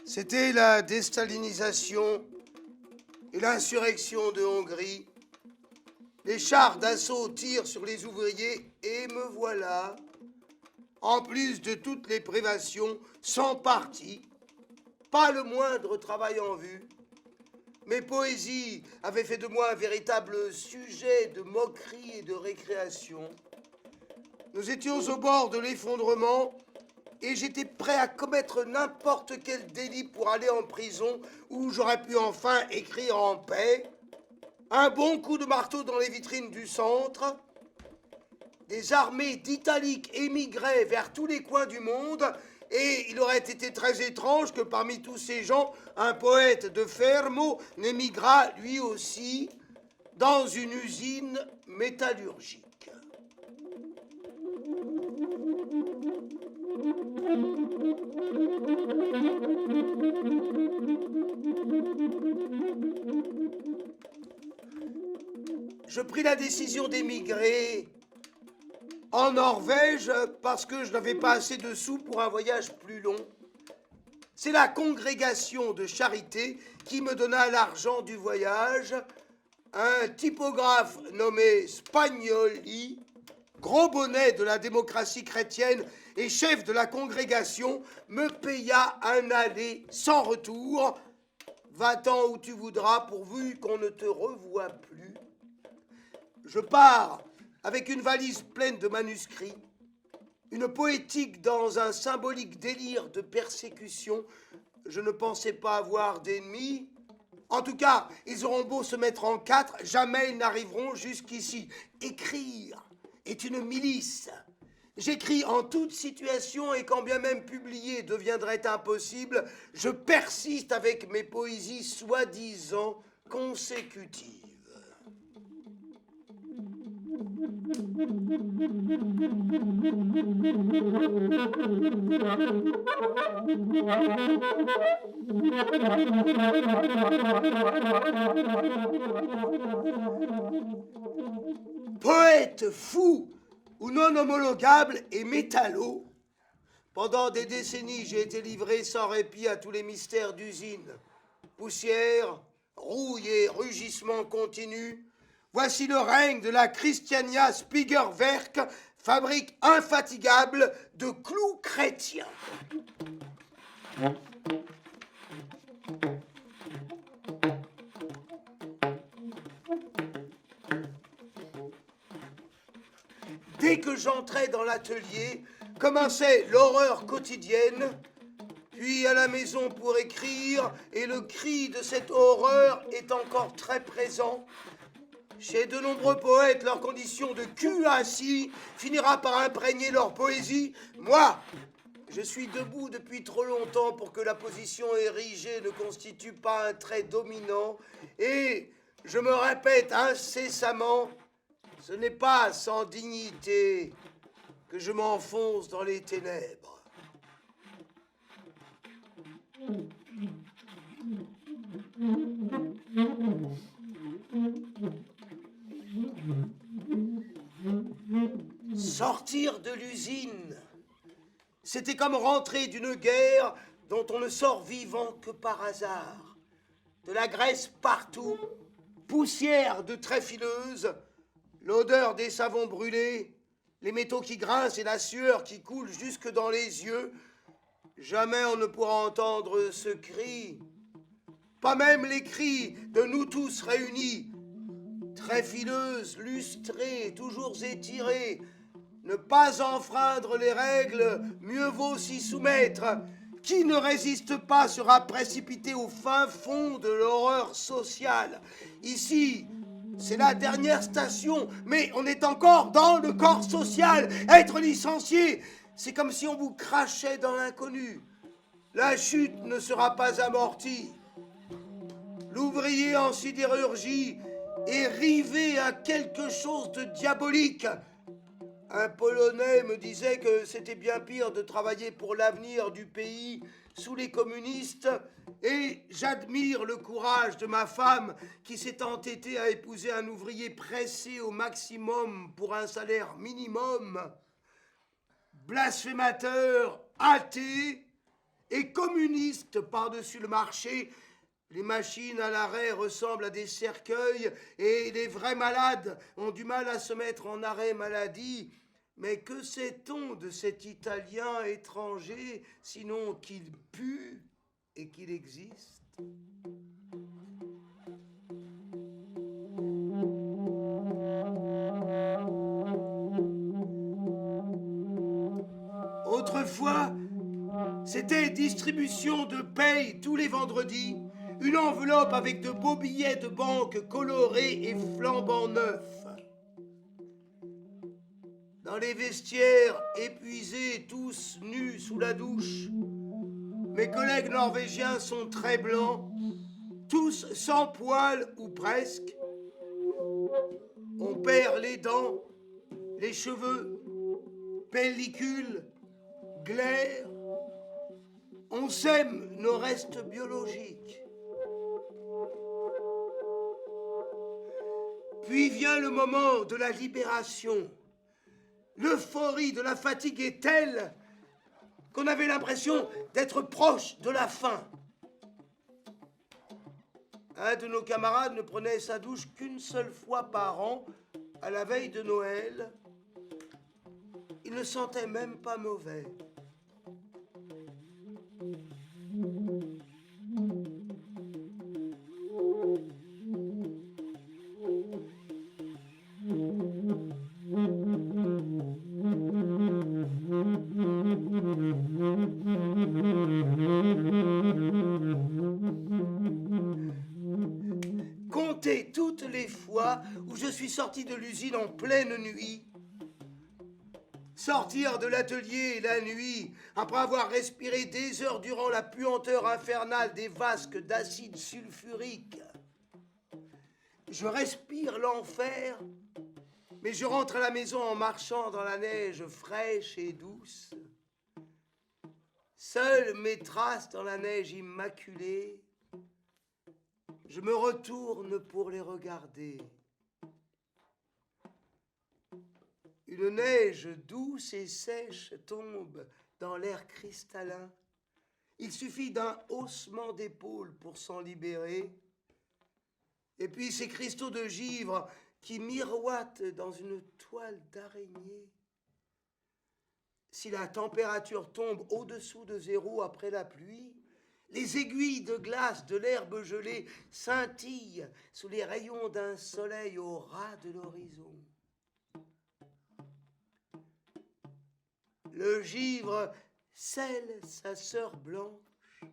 C'était la déstalinisation et l'insurrection de Hongrie. Les chars d'assaut tirent sur les ouvriers et me voilà, en plus de toutes les privations, sans parti, pas le moindre travail en vue. Mes poésies avaient fait de moi un véritable sujet de moquerie et de récréation. Nous étions au bord de l'effondrement et j'étais prêt à commettre n'importe quel délit pour aller en prison où j'aurais pu enfin écrire en paix. Un bon coup de marteau dans les vitrines du centre. Des armées d'Italiques émigraient vers tous les coins du monde et il aurait été très étrange que parmi tous ces gens, un poète de Fermo n'émigrât lui aussi dans une usine métallurgique. Je pris la décision d'émigrer en Norvège parce que je n'avais pas assez de sous pour un voyage plus long. C'est la congrégation de charité qui me donna l'argent du voyage. Un typographe nommé Spagnoli, gros bonnet de la démocratie chrétienne et chef de la congrégation, me paya un aller sans retour. Va-t'en où tu voudras pourvu qu'on ne te revoie plus. Je pars avec une valise pleine de manuscrits, une poétique dans un symbolique délire de persécution. Je ne pensais pas avoir d'ennemis. En tout cas, ils auront beau se mettre en quatre, jamais ils n'arriveront jusqu'ici. Écrire est une milice. J'écris en toute situation et quand bien même publier deviendrait impossible, je persiste avec mes poésies soi-disant consécutives. Poète fou ou non homologable et métallo, pendant des décennies, j'ai été livré sans répit à tous les mystères d'usine. Poussière, rouille et rugissement continu. Voici le règne de la Christiania Spiegerwerk, fabrique infatigable de clous chrétiens. Dès que j'entrais dans l'atelier, commençait l'horreur quotidienne, puis à la maison pour écrire, et le cri de cette horreur est encore très présent. Chez de nombreux poètes, leur condition de cul assis finira par imprégner leur poésie. Moi, je suis debout depuis trop longtemps pour que la position érigée ne constitue pas un trait dominant, et je me répète incessamment, ce n'est pas sans dignité que je m'enfonce dans les ténèbres. Sortir de l'usine, c'était comme rentrer d'une guerre dont on ne sort vivant que par hasard. De la graisse partout, poussière de traits fileuses, l'odeur des savons brûlés, les métaux qui grincent et la sueur qui coule jusque dans les yeux. Jamais on ne pourra entendre ce cri, pas même les cris de nous tous réunis, très fileuses, lustrées, toujours étirées. Ne pas enfreindre les règles, mieux vaut s'y soumettre. Qui ne résiste pas sera précipité au fin fond de l'horreur sociale. Ici, C'est la dernière station, mais on est encore dans le corps social. Être licencié, c'est comme si on vous crachait dans l'inconnu. La chute ne sera pas amortie. L'ouvrier en sidérurgie est rivé à quelque chose de diabolique. Un Polonais me disait que c'était bien pire de travailler pour l'avenir du pays sous les communistes, et j'admire le courage de ma femme qui s'est entêtée à épouser un ouvrier pressé au maximum pour un salaire minimum, blasphémateur, athée et communiste par-dessus le marché. Les machines à l'arrêt ressemblent à des cercueils et les vrais malades ont du mal à se mettre en arrêt maladie. Mais que sait-on de cet Italien étranger, sinon qu'il pue et qu'il existe? Autrefois, c'était distribution de paye tous les vendredis, une enveloppe avec de beaux billets de banque colorés et flambant neufs. Dans les vestiaires, épuisés, tous nus sous la douche, mes collègues norvégiens sont très blancs, tous sans poils ou presque. On perd les dents, les cheveux, pellicules, glaires. On sème nos restes biologiques. Puis vient le moment de la libération. L'euphorie de la fatigue est telle qu'on avait l'impression d'être proche de la fin. Un de nos camarades ne prenait sa douche qu'une seule fois par an, à la veille de Noël. Il ne sentait même pas mauvais. Comptez toutes les fois où je suis sorti de l'usine en pleine nuit. Sortir de l'atelier la nuit, après avoir respiré des heures durant la puanteur infernale des vasques d'acide sulfurique. Je respire l'enfer, mais je rentre à la maison en marchant dans la neige fraîche et douce. Seules mes traces dans la neige immaculée, je me retourne pour les regarder. Une neige douce et sèche tombe dans l'air cristallin. Il suffit d'un haussement d'épaule pour s'en libérer. Et puis ces cristaux de givre qui miroitent dans une toile d'araignée. Si la température tombe au-dessous de 0 après la pluie, les aiguilles de glace de l'herbe gelée scintillent sous les rayons d'un soleil au ras de l'horizon. Le givre scelle sa sœur blanche.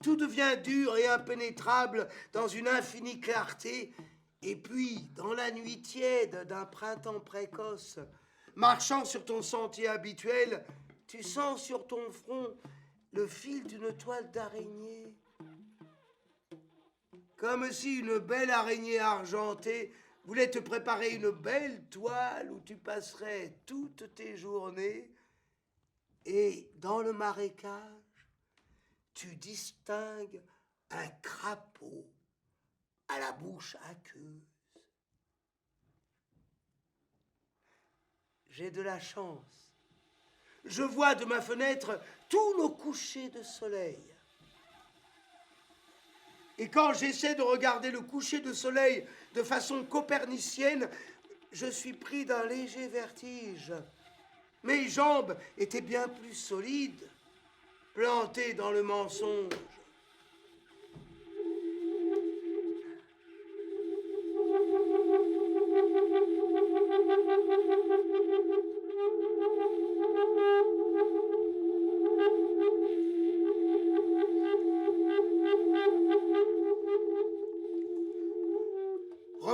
Tout devient dur et impénétrable dans une infinie clarté. Et puis, dans la nuit tiède d'un printemps précoce, marchant sur ton sentier habituel, tu sens sur ton front le fil d'une toile d'araignée. Comme si une belle araignée argentée voulait te préparer une belle toile où tu passerais toutes tes journées. Et dans le marécage, tu distingues un crapaud à la bouche aqueuse. J'ai de la chance. Je vois de ma fenêtre tous nos couchers de soleil. Et quand j'essaie de regarder le coucher de soleil de façon copernicienne, je suis pris d'un léger vertige. Mes jambes étaient bien plus solides, plantées dans le mensonge.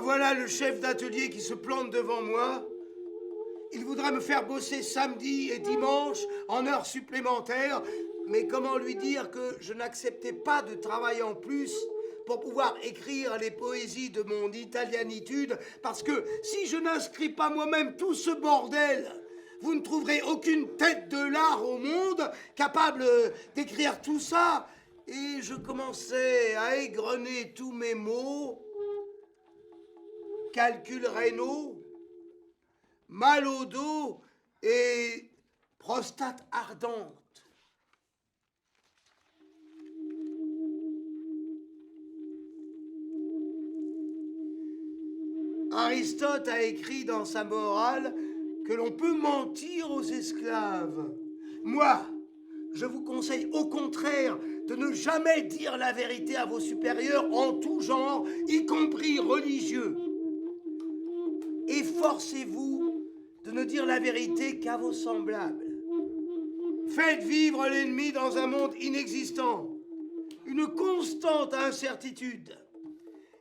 Revoilà le chef d'atelier qui se plante devant moi. Il voudrait me faire bosser samedi et dimanche en heures supplémentaires, mais comment lui dire que je n'acceptais pas de travail en plus pour pouvoir écrire les poésies de mon italianitude, parce que si je n'inscris pas moi-même tout ce bordel, vous ne trouverez aucune tête de l'art au monde capable d'écrire tout ça. Et je commençais à égrener tous mes mots. Calcul rénaux, mal au dos et prostate ardente. Aristote a écrit dans sa morale que l'on peut mentir aux esclaves. Moi, je vous conseille au contraire de ne jamais dire la vérité à vos supérieurs en tout genre, y compris religieux. Efforcez-vous de ne dire la vérité qu'à vos semblables. Faites vivre l'ennemi dans un monde inexistant, une constante incertitude.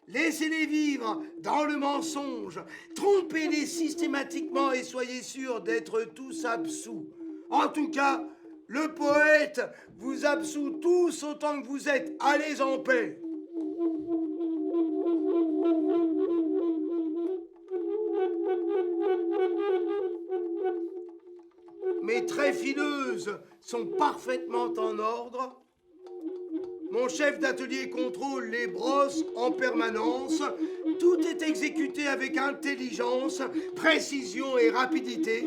Laissez-les vivre dans le mensonge, trompez-les systématiquement et soyez sûrs d'être tous absous. En tout cas, le poète vous absout tous autant que vous êtes. Allez en paix. Mes traits fileuses sont parfaitement en ordre. Mon chef d'atelier contrôle les brosses en permanence. Tout est exécuté avec intelligence, précision et rapidité.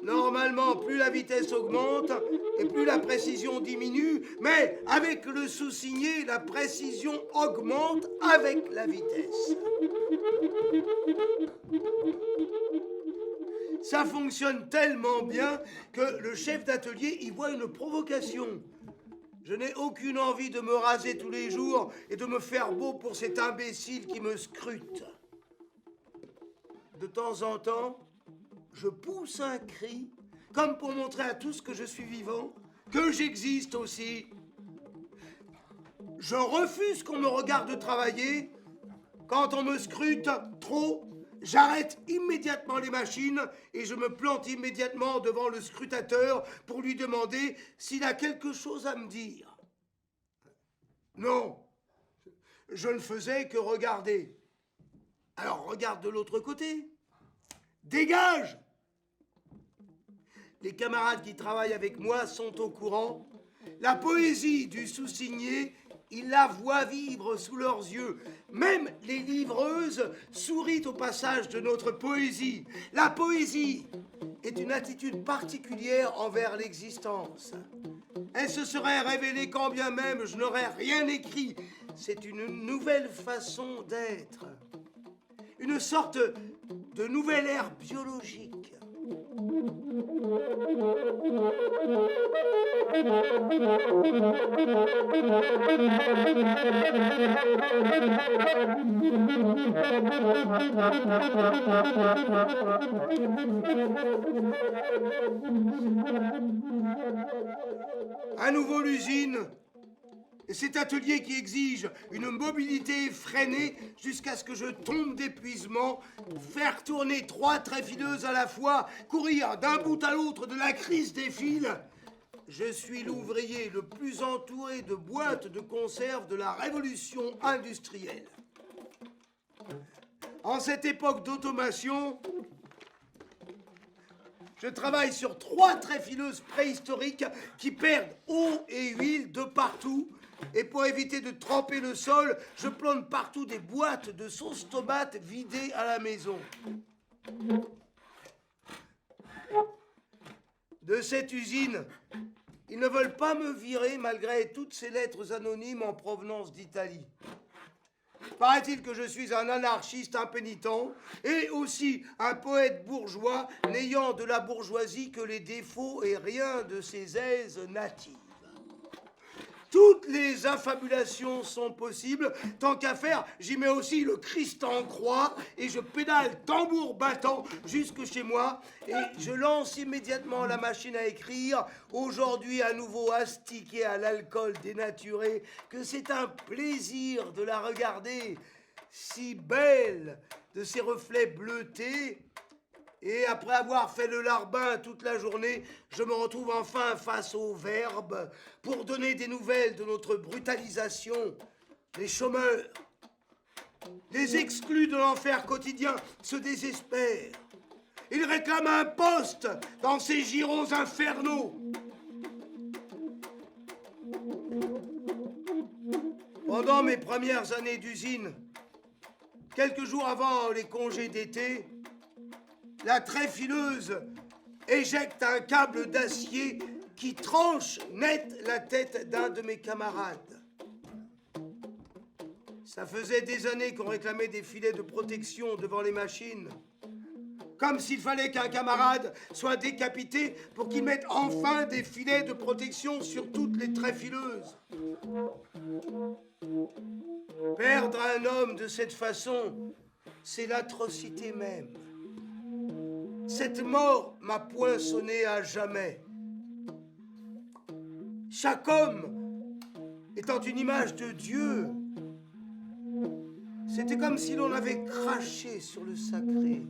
Normalement, plus la vitesse augmente et plus la précision diminue, mais avec le sous-signé, la précision augmente avec la vitesse. Ça fonctionne tellement bien que le chef d'atelier y voit une provocation. Je n'ai aucune envie de me raser tous les jours et de me faire beau pour cet imbécile qui me scrute. De temps en temps, je pousse un cri, comme pour montrer à tous que je suis vivant, que j'existe aussi. Je refuse qu'on me regarde travailler. Quand on me scrute trop, j'arrête immédiatement les machines et je me plante immédiatement devant le scrutateur pour lui demander s'il a quelque chose à me dire. Non, je ne faisais que regarder. Alors regarde de l'autre côté. Dégage! Les camarades qui travaillent avec moi sont au courant. La poésie du sous-signé, ils la voient vivre sous leurs yeux. Même les livreuses sourient au passage de notre poésie. La poésie est une attitude particulière envers l'existence. Elle se serait révélée quand bien même je n'aurais rien écrit. C'est une nouvelle façon d'être. Une sorte de nouvelle ère biologique. À nouveau l'usine. Et cet atelier qui exige une mobilité effrénée jusqu'à ce que je tombe d'épuisement, faire tourner 3 traits fileuses à la fois, courir d'un bout à l'autre de la crise des fils. Je suis l'ouvrier le plus entouré de boîtes de conserve de la révolution industrielle. En cette époque d'automation, je travaille sur 3 traits fileuses préhistoriques qui perdent eau et huile de partout. Et pour éviter de tremper le sol, je plante partout des boîtes de sauce tomate vidées à la maison. De cette usine, ils ne veulent pas me virer malgré toutes ces lettres anonymes en provenance d'Italie. Paraît-il que je suis un anarchiste impénitent et aussi un poète bourgeois n'ayant de la bourgeoisie que les défauts et rien de ses aises natives. Toutes les affabulations sont possibles. Tant qu'à faire, j'y mets aussi le Christ en croix et je pédale tambour battant jusque chez moi et je lance immédiatement la machine à écrire, aujourd'hui à nouveau astiquée à l'alcool dénaturé, que c'est un plaisir de la regarder. si belle de ses reflets bleutés, et après avoir fait le larbin toute la journée, je me retrouve enfin face au verbe pour donner des nouvelles de notre brutalisation. Les chômeurs, les exclus de l'enfer quotidien se désespèrent. Ils réclament un poste dans ces girons infernaux. Pendant mes premières années d'usine, quelques jours avant les congés d'été, la tréfileuse éjecte un câble d'acier qui tranche net la tête d'un de mes camarades. Ça faisait des années qu'on réclamait des filets de protection devant les machines. Comme s'il fallait qu'un camarade soit décapité pour qu'il mette enfin des filets de protection sur toutes les tréfileuses. Perdre un homme de cette façon, c'est l'atrocité même. Cette mort m'a poinçonné à jamais. Chaque homme étant une image de Dieu, c'était comme si l'on avait craché sur le sacré.